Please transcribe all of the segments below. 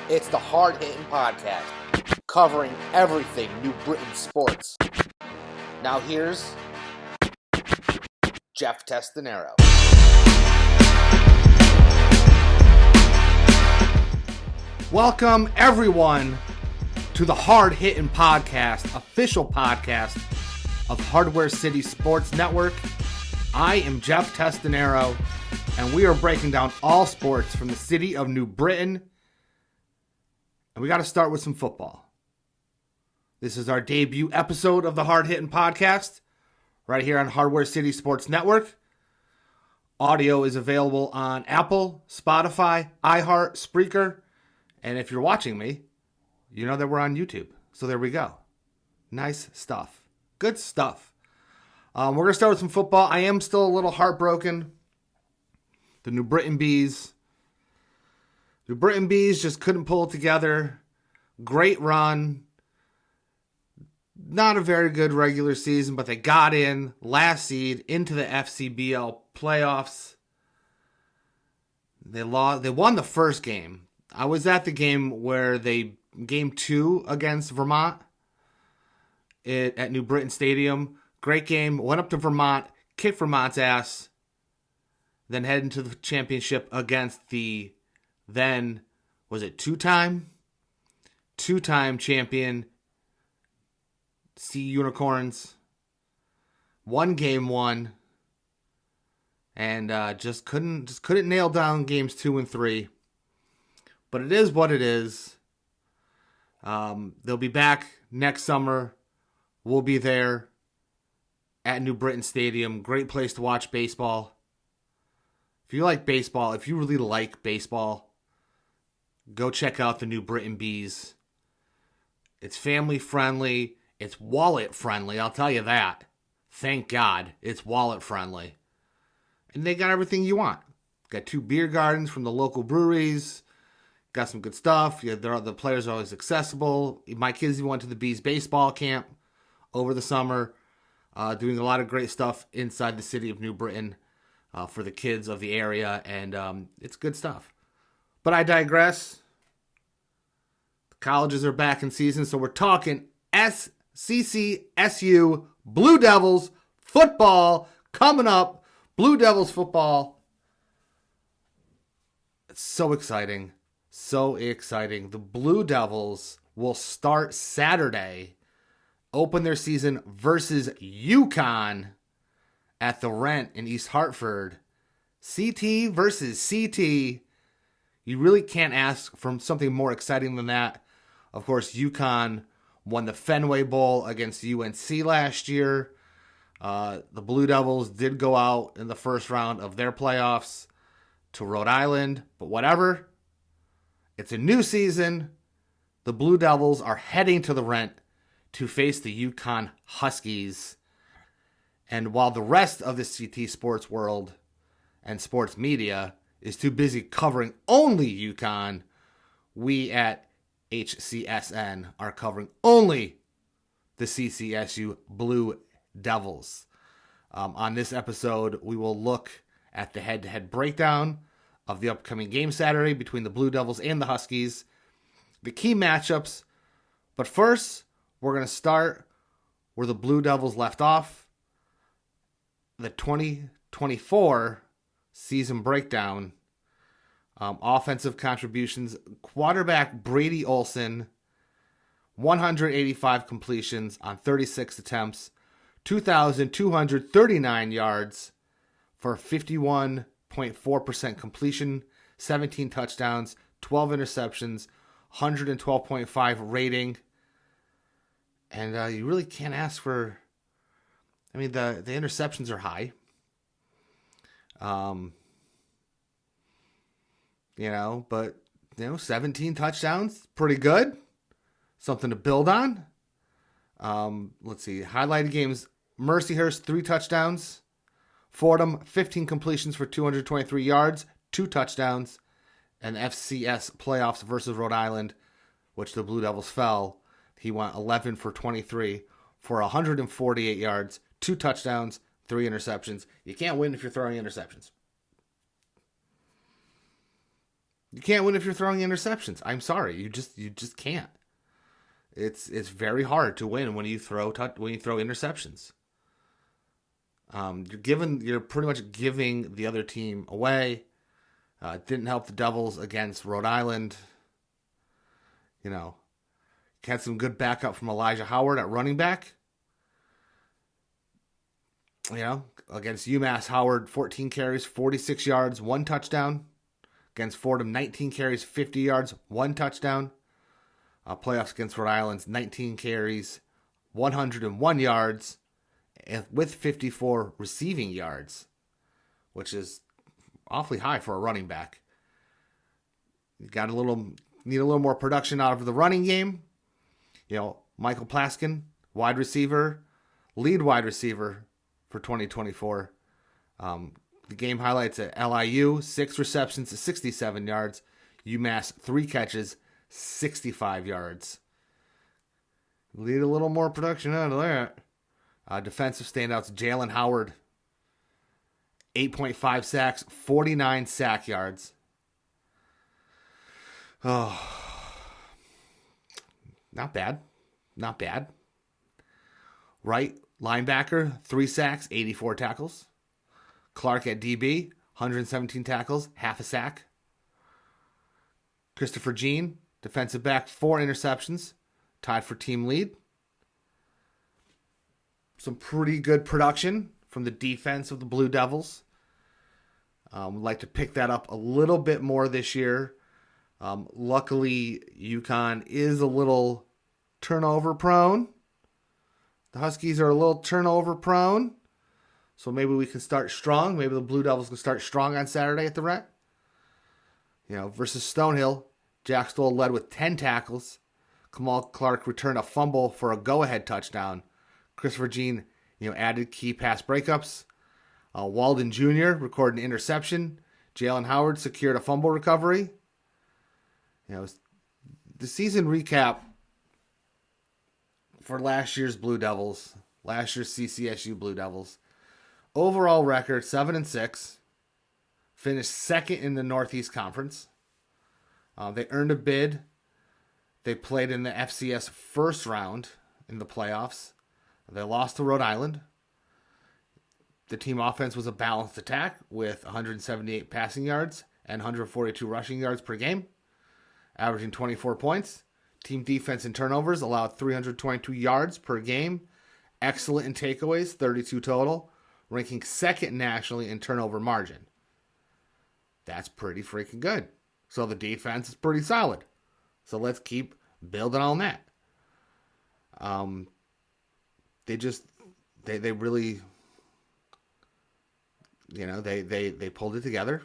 It's the Hard Hittin Podcast, covering everything New Britain sports. Now here's Jeff Testanero. Welcome everyone to the Hard Hittin Podcast, official podcast of Hardware City Sports Network. I am Jeff Testanero, and we are breaking down all sports from the city of New Britain. And we got to start with some football. This is our debut episode of the Hard Hittin Podcast, right here on Hardware City Sports Network. Audio is available on Apple, Spotify, iHeart, Spreaker, and if you're watching me, you know that we're on YouTube. So there we go. Nice stuff. Good stuff. We're going to start with some football. I am still a little heartbroken. The New Britain Bees just couldn't pull it together. Great run. Not a very good regular season, but they got in last seed into the FCBL playoffs. They won the first game. I was at the game where game 2 against Vermont at New Britain Stadium. Great game. Went up to Vermont, kicked Vermont's ass, then head into the championship against the then, was it two-time champion Sea Unicorns. Won game 1, and just couldn't nail down games 2 and 3. But it is what it is. They'll be back next summer. We'll be there at New Britain Stadium. Great place to watch baseball. If you like baseball, if you really like baseball, go check out the New Britain Bees. It's family friendly. It's wallet friendly. I'll tell you that. Thank God it's wallet friendly. And they got everything you want. Got 2 beer gardens from the local breweries. Got some good stuff. The players are always accessible. My kids went to the Bees baseball camp over the summer, doing a lot of great stuff inside the city of New Britain for the kids of the area, and it's good stuff. But I digress. The colleges are back in season, so we're talking CCSU Blue Devils Football coming up. Blue Devils Football. It's so exciting. So exciting. The Blue Devils will start Saturday, open their season versus UConn at the Rent in East Hartford. CT versus CT. You really can't ask for something more exciting than that. Of course, UConn won the Fenway Bowl against UNC last year. The Blue Devils did go out in the first round of their playoffs to Rhode Island, but whatever. It's a new season. The Blue Devils are heading to the Rent to face the UConn Huskies. And while the rest of the CT sports world and sports media is too busy covering only UConn, we at HCSN are covering only the CCSU Blue Devils. On this episode, we will look at the head-to-head breakdown of the upcoming game Saturday between the Blue Devils and the Huskies, the key matchups. But first, we're going to start where the Blue Devils left off, the 2024 season breakdown. Offensive contributions, quarterback Brady Olson, 185 completions on 36 attempts, 2,239 yards for 51.4% completion, 17 touchdowns, 12 interceptions, 112.5 rating. And you really can't ask for... I mean, the interceptions are high. 17 touchdowns, pretty good. Something to build on. Let's see, highlighted games. Mercyhurst, 3 touchdowns. Fordham, 15 completions for 223 yards, 2 touchdowns. And FCS playoffs versus Rhode Island, which the Blue Devils fell. He went 11 for 23 for 148 yards, 2 touchdowns, 3 interceptions. You can't win if you're throwing interceptions. You can't win if you're throwing interceptions. I'm sorry, you just can't. It's very hard to win when you throw interceptions. You're pretty much giving the other team away. It didn't help the Devils against Rhode Island. Had some good backup from Elijah Howard at running back. Against UMass, Howard, 14 carries, 46 yards, 1 touchdown. Against Fordham, 19 carries, 50 yards, 1 touchdown. Playoffs against Rhode Island, 19 carries, 101 yards, and with 54 receiving yards, which is awfully high for a running back. You need a little more production out of the running game. Michael Plaskin, lead wide receiver for 2024. The game highlights at LIU, 6 receptions, 67 yards. UMass, 3 catches, 65 yards. Need a little more production out of that. Defensive standouts, Jalen Howard, 8.5 sacks, 49 sack yards. Oh, not bad. Right linebacker, 3 sacks, 84 tackles. Clark at DB, 117 tackles, half a sack. Christopher Jean, defensive back, 4 interceptions, tied for team lead. Some pretty good production from the defense of the Blue Devils. Would like to pick that up a little bit more this year. Luckily, UConn is a little turnover prone. The Huskies are a little turnover prone. So maybe we can start strong. Maybe the Blue Devils can start strong on Saturday at the Ret. Versus Stonehill, Jack Stoll led with 10 tackles. Kamal Clark returned a fumble for a go-ahead touchdown. Christopher Jean, added key pass breakups. Walden Jr. recorded an interception. Jalen Howard secured a fumble recovery. The season recap for last year's Blue Devils, last year's CCSU Blue Devils. Overall record, 7-6. Finished second in the Northeast Conference. They earned a bid. They played in the FCS first round in the playoffs. They lost to Rhode Island. The team offense was a balanced attack with 178 passing yards and 142 rushing yards per game, averaging 24 points. Team defense and turnovers allowed 322 yards per game. Excellent in takeaways, 32 total, ranking second nationally in turnover margin. That's pretty freaking good. So the defense is pretty solid. So let's keep building on that. They really, they pulled it together.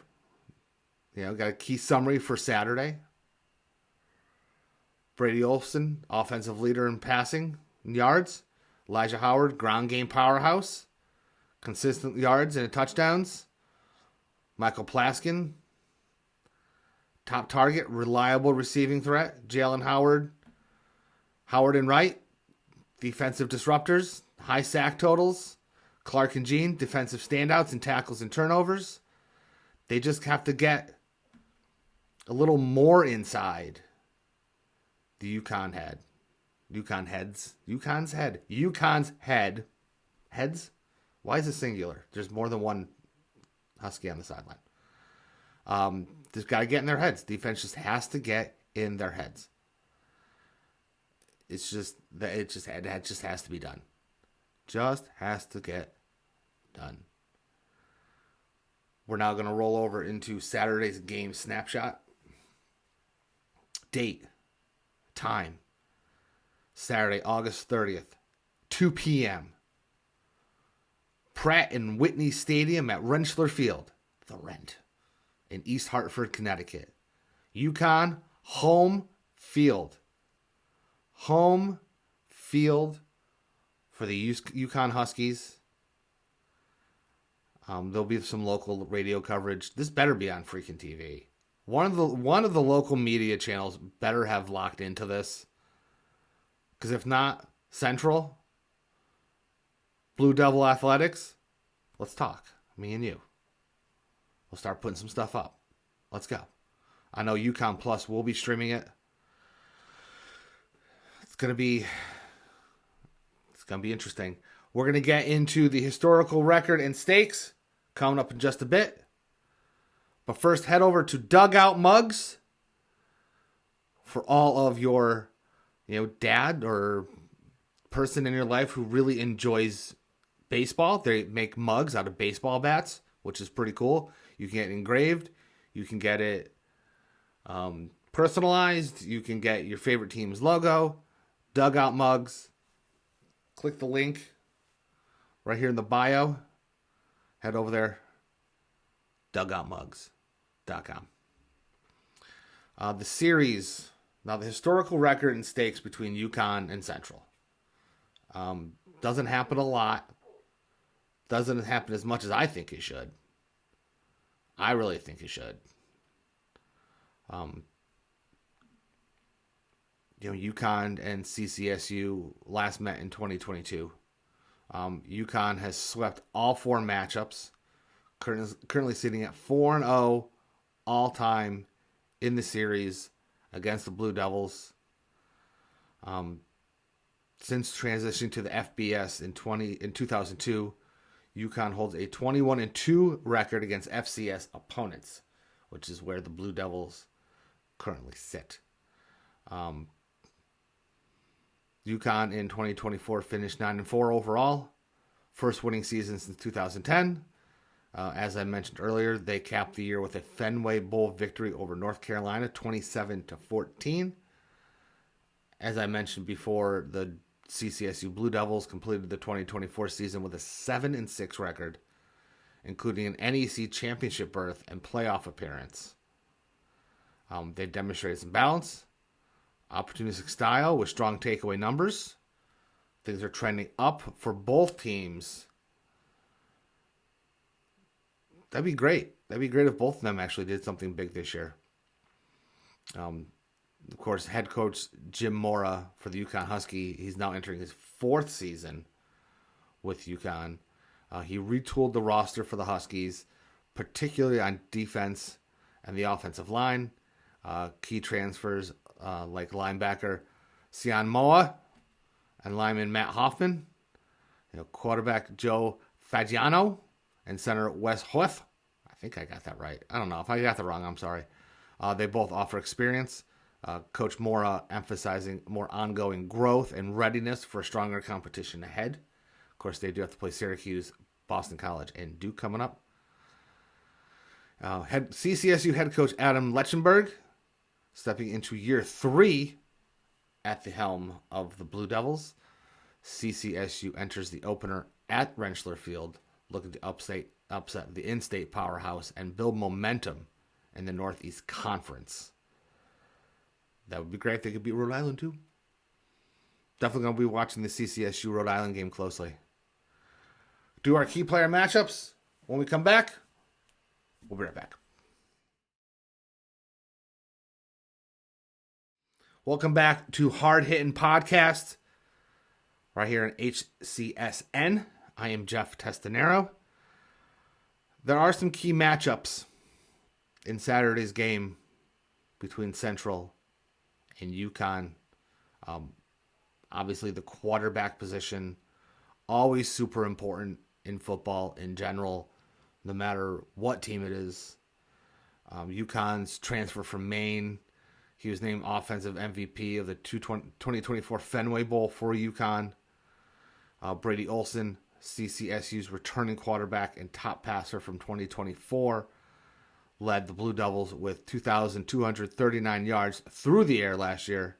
Got a key summary for Saturday. Brady Olson, offensive leader in passing and yards. Elijah Howard, ground game powerhouse. Consistent yards and touchdowns. Michael Plaskin, top target, reliable receiving threat. Jalen Howard, Howard and Wright, defensive disruptors. High sack totals. Clark and Jean, defensive standouts in tackles and turnovers. They just have to get a little more inside the UConn head. UConn's head. Heads? Why is it singular? There's more than one Husky on the sideline. Just got to get in their heads. Defense just has to get in their heads. It just has to be done. Just has to get done. We're now going to roll over into Saturday's game snapshot. Date, time, Saturday, August 30th, 2 p.m. Pratt and Whitney Stadium at Rentschler Field, the Rent, in East Hartford, Connecticut. UConn, home field. Home field for the UConn Huskies. There'll be some local radio coverage. This better be on freaking TV. One of the local media channels better have locked into this. Because if not, Central, Blue Devil Athletics, let's talk. Me and you. We'll start putting some stuff up. Let's go. I know UConn Plus will be streaming it. It's gonna be interesting. We're gonna get into the historical record and stakes coming up in just a bit. But first, head over to Dugout Mugs for all of your, dad or person in your life who really enjoys baseball. They make mugs out of baseball bats, which is pretty cool. You can get it engraved. You can get it personalized. You can get your favorite team's logo. Dugout Mugs. Click the link right here in the bio. Head over there. Dugoutmugs.com. The series. Now, the historical record and stakes between UConn and Central. Doesn't happen a lot. Doesn't happen as much as I think it should. I really think it should. UConn and CCSU last met in 2022. UConn has swept all 4 matchups, currently sitting at 4-0 all-time in the series against the Blue Devils. Since transitioning to the FBS in 2002, UConn holds a 21-2 record against FCS opponents, which is where the Blue Devils currently sit. UConn in 2024 finished 9-4 overall, first winning season since 2010. As I mentioned earlier, they capped the year with a Fenway Bowl victory over North Carolina, 27-14. As I mentioned before, the CCSU Blue Devils completed the 2024 season with a 7-6 record, including an NEC championship berth and playoff appearance. They demonstrated some balance, opportunistic style with strong takeaway numbers. Things are trending up for both teams. That'd be great. That'd be great if both of them actually did something big this year. Of course, head coach Jim Mora for the UConn Husky, he's now entering his 4th season with UConn. He retooled the roster for the Huskies, particularly on defense and the offensive line. Key transfers like linebacker Sian Moa and lineman Matt Hoffman, quarterback Joe Fagiano, and center Wes Hoeth. I think I got that right. I don't know. If I got that wrong, I'm sorry. They both offer experience. Coach Mora emphasizing more ongoing growth and readiness for stronger competition ahead. Of course, they do have to play Syracuse, Boston College, and Duke coming up. CCSU head coach Adam Lechenberg stepping into year 3 at the helm of the Blue Devils. CCSU enters the opener at Rentschler Field, looking to upset the in-state powerhouse and build momentum in the Northeast Conference. That would be great if they could beat Rhode Island too. Definitely going to be watching the CCSU Rhode Island game closely. Do our key player matchups. When we come back, we'll be right back. Welcome back to Hard Hittin Podcast, right here on HCSN. I am Jeff Testanero. There are some key matchups in Saturday's game between Central and UConn. Obviously, the quarterback position, always super important in football in general, no matter what team it is. UConn's transfer from Maine. He was named offensive MVP of the 2024 Fenway Bowl for UConn. Brady Olson, CCSU's returning quarterback and top passer from 2024, led the Blue Devils with 2,239 yards through the air last year.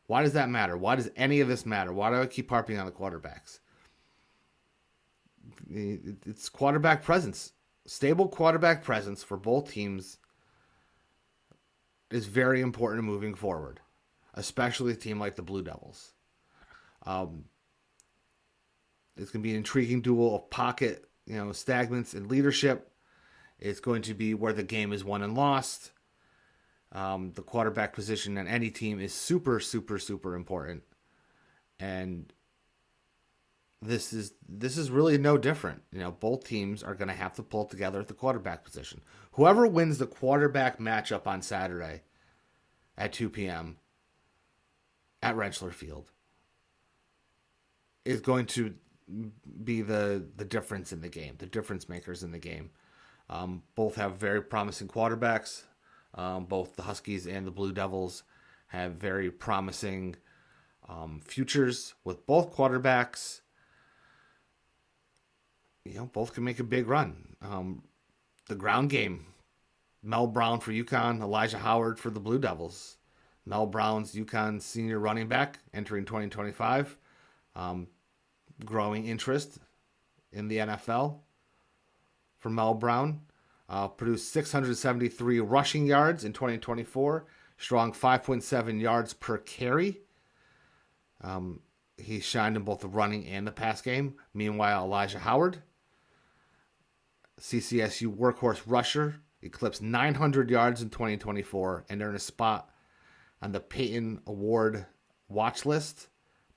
Why does that matter? Why does any of this matter? Why do I keep harping on the quarterbacks? It's quarterback presence. Stable quarterback presence for both teams is very important moving forward, especially a team like the Blue Devils. It's going to be an intriguing duel of pocket, stagments and leadership. It's going to be where the game is won and lost. The quarterback position on any team is super, super, super important. And this is really no different. Both teams are going to have to pull together at the quarterback position. Whoever wins the quarterback matchup on Saturday at 2 p.m. at Rentschler Field is going to be the difference in the game, the difference makers in the game. Both have very promising quarterbacks. Both the Huskies and the Blue Devils have very promising futures with both quarterbacks. Both can make a big run. The ground game, Mel Brown for UConn, Elijah Howard for the Blue Devils. Mel Brown's UConn senior running back entering 2025. Growing interest in the NFL for Mel Brown. Produced 673 rushing yards in 2024. Strong 5.7 yards per carry. He shined in both the running and the pass game. Meanwhile, Elijah Howard, CCSU workhorse rusher, eclipsed 900 yards in 2024 and earned a spot on the Peyton Award watch list,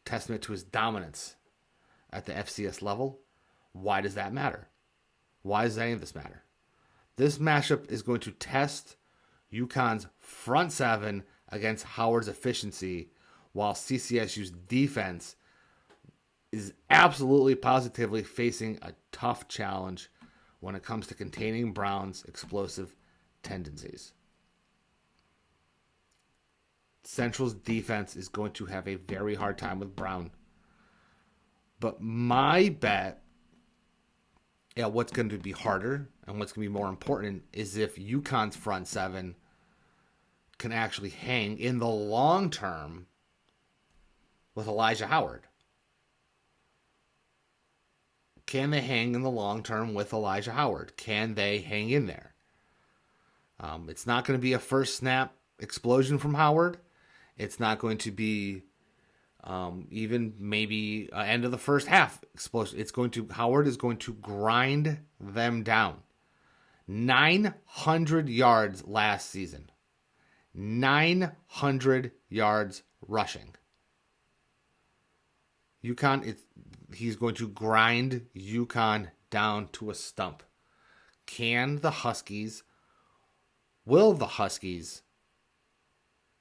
testament to his dominance at the FCS level. Why does that matter? Why does any of this matter? This matchup is going to test UConn's front seven against Howard's efficiency, while CCSU's defense is absolutely positively facing a tough challenge when it comes to containing Brown's explosive tendencies. Central's defense is going to have a very hard time with Brown. But my bet, what's going to be harder and what's going to be more important is if UConn's front seven can actually hang in the long term with Elijah Howard. Can they hang in the long term with Elijah Howard? Can they hang in there? It's not going to be a first snap explosion from Howard. It's not going to be even maybe end of the first half explosion. Howard is going to grind them down. 900 yards last season. 900 yards rushing. UConn, he's going to grind UConn down to a stump. Will the Huskies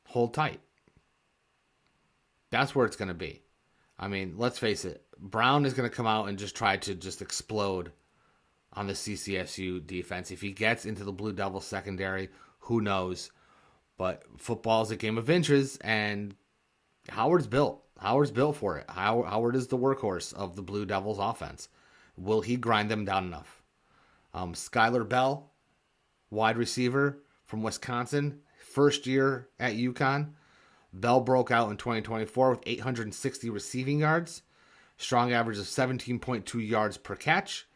hold tight? That's where it's going to be. I mean, let's face it. Brown is going to come out and just try to just explode on the CCSU defense. If he gets into the Blue Devils secondary, who knows? But football is a game of inches, and Howard's built. Howard's built for it. Howard is the workhorse of the Blue Devils offense. Will he grind them down enough? Skylar Bell, wide receiver from Wisconsin, first year at UConn. Bell broke out in 2024 with 860 receiving yards, strong average of 17.2 yards per catch.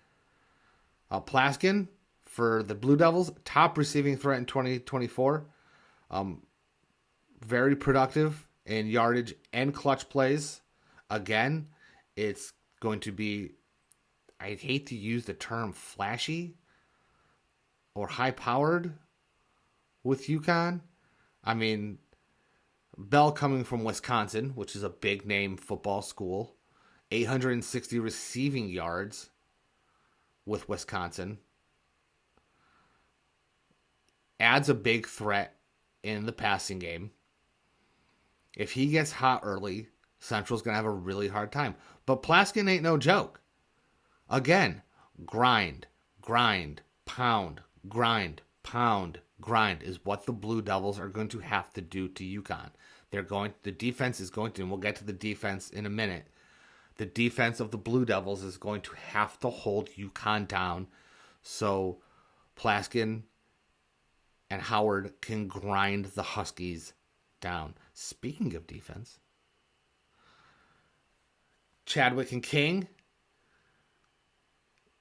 Plaskin for the Blue Devils, top receiving threat in 2024. Very productive in yardage and clutch plays. Again, it's going to be, I hate to use the term flashy or high-powered with UConn. I mean, Bell coming from Wisconsin, which is a big-name football school, 860 receiving yards with Wisconsin. Adds a big threat in the passing game. If he gets hot early, Central's going to have a really hard time. But Plaskin ain't no joke. Again, grind, pound, grind is what the Blue Devils are going to have to do to UConn. The defense is going to, and we'll get to the defense in a minute. The defense of the Blue Devils is going to have to hold UConn down so Plaskin and Howard can grind the Huskies down. Speaking of defense, Chadwick and King,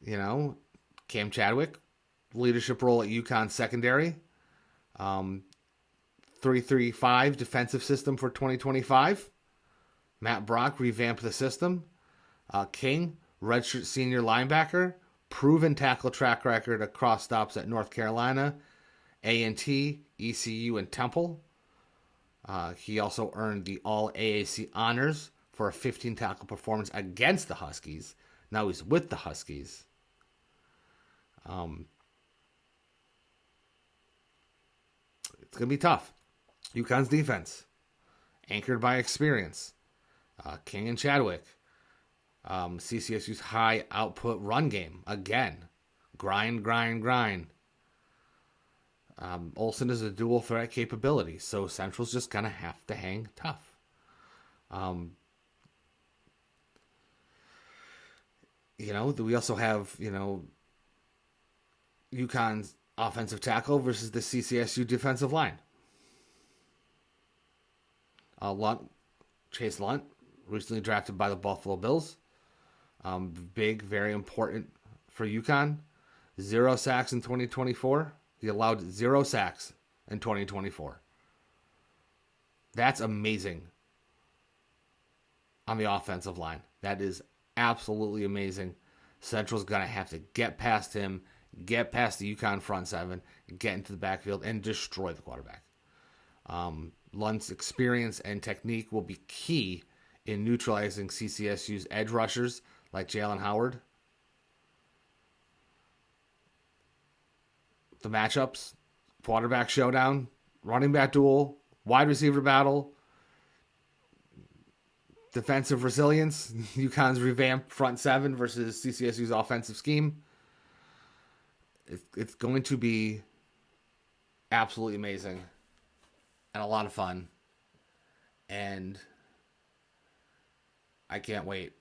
Cam Chadwick, leadership role at UConn secondary, 3-3-5 defensive system for 2025. Matt Brock revamped the system. King, redshirt senior linebacker, proven tackle track record across stops at North Carolina, A&T, ECU, and Temple. He also earned the All-AAC honors for a 15 tackle performance against the Huskies. Now he's with the Huskies. It's going to be tough. UConn's defense, anchored by experience. King and Chadwick. CCSU's high output run game. Again, grind. Olsen is a dual threat capability, so Central's just going to have to hang tough. We also have, UConn's offensive tackle versus the CCSU defensive line. Chase Lunt, recently drafted by the Buffalo Bills. Big, very important for UConn. 0 sacks in 2024. He allowed 0 sacks in 2024. That's amazing on the offensive line. That is absolutely amazing. Central's going to have to get past him, get past the UConn front seven, get into the backfield, and destroy the quarterback. Lunt's experience and technique will be key in neutralizing CCSU's edge rushers like Jalen Howard. The matchups, quarterback showdown, running back duel, wide receiver battle, defensive resilience, UConn's revamped front seven versus CCSU's offensive scheme. It's going to be absolutely amazing and a lot of fun. And I can't wait.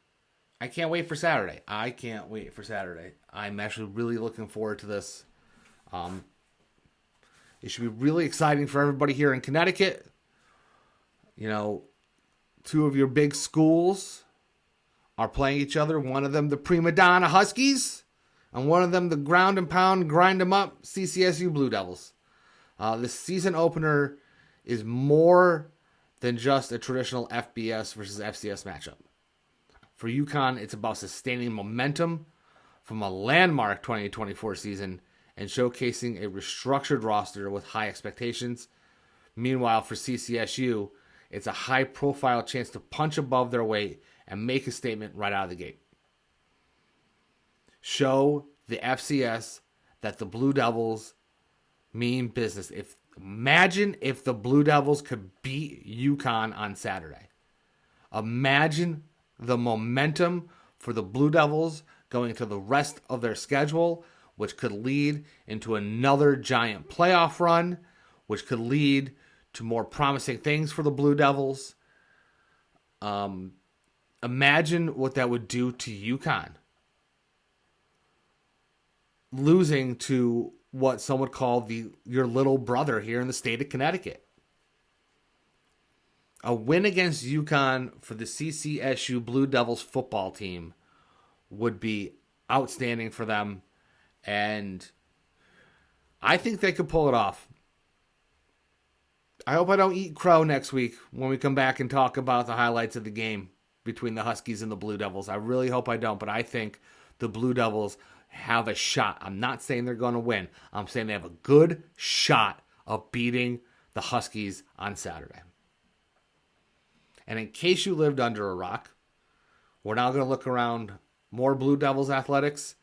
I can't wait for Saturday. I'm actually really looking forward to this. It should be really exciting for everybody here in Connecticut. Two of your big schools are playing each other. One of them, the Prima Donna Huskies, and one of them, the ground and pound, grind them up CCSU Blue Devils. The season opener is more than just a traditional FBS versus FCS matchup. For UConn, it's about sustaining momentum from a landmark 2024 season and showcasing a restructured roster with high expectations. Meanwhile, for CCSU, it's a high-profile chance to punch above their weight and make a statement right out of the gate. Show the FCS that the Blue Devils mean business. Imagine if the Blue Devils could beat UConn on Saturday. Imagine the momentum for the Blue Devils going into the rest of their schedule, which could lead into another giant playoff run, which could lead to more promising things for the Blue Devils. Imagine what that would do to UConn. Losing to what some would call your little brother here in the state of Connecticut. A win against UConn for the CCSU Blue Devils football team would be outstanding for them. And I think they could pull it off. I hope I don't eat crow next week when we come back and talk about the highlights of the game between the Huskies and the Blue Devils. I really hope I don't, but I think the Blue Devils have a shot. I'm not saying they're going to win. I'm saying they have a good shot of beating the Huskies on Saturday. And in case you lived under a rock, we're now going to look around more Blue Devils athletics.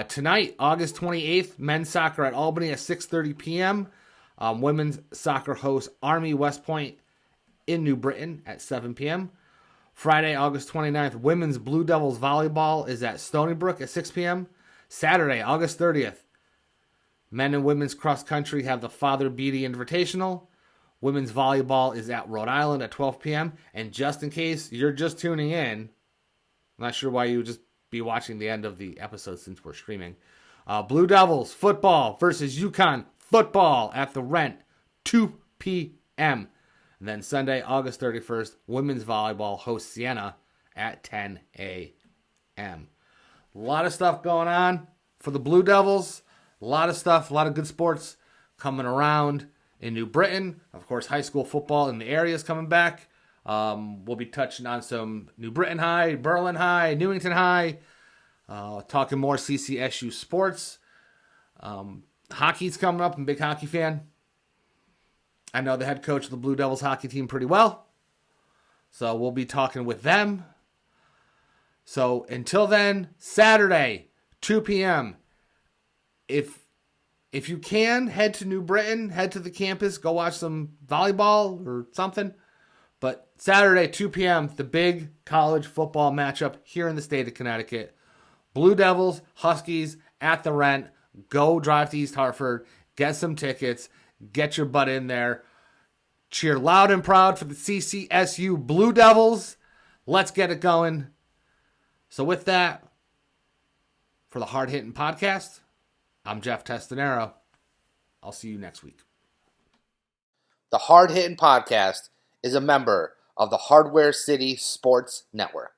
Tonight, August 28th, men's soccer at Albany at 6:30 p.m. Women's soccer hosts Army West Point in New Britain at 7 p.m. Friday, August 29th, women's Blue Devils volleyball is at Stony Brook at 6 p.m. Saturday, August 30th, men and women's cross country have the Father Beatty Invitational. Women's volleyball is at Rhode Island at 12 p.m. And just in case you're just tuning in, I'm not sure why you would just be watching the end of the episode since we're streaming. Blue Devils football versus UConn football at the Rent, 2 p.m. And then Sunday, August 31st, women's volleyball hosts Siena at 10 a.m. A lot of stuff going on for the Blue Devils. A lot of stuff, a lot of good sports coming around in New Britain. Of course, high school football in the area is coming back. We'll be touching on some New Britain High, Berlin High, Newington High, talking more CCSU sports. Hockey's coming up. I'm a big hockey fan. I know the head coach of the Blue Devils hockey team pretty well. So we'll be talking with them. So until then, Saturday, 2 p.m. If you can, head to New Britain, head to the campus, go watch some volleyball or something. But Saturday, 2 p.m., the big college football matchup here in the state of Connecticut. Blue Devils, Huskies at the Rent. Go drive to East Hartford, get some tickets, get your butt in there. Cheer loud and proud for the CCSU Blue Devils. Let's get it going. So with that, for the Hard Hittin Podcast, I'm Jeff Testanero. I'll see you next week. The Hard Hittin Podcast is a member of the Hardware City Sports Network.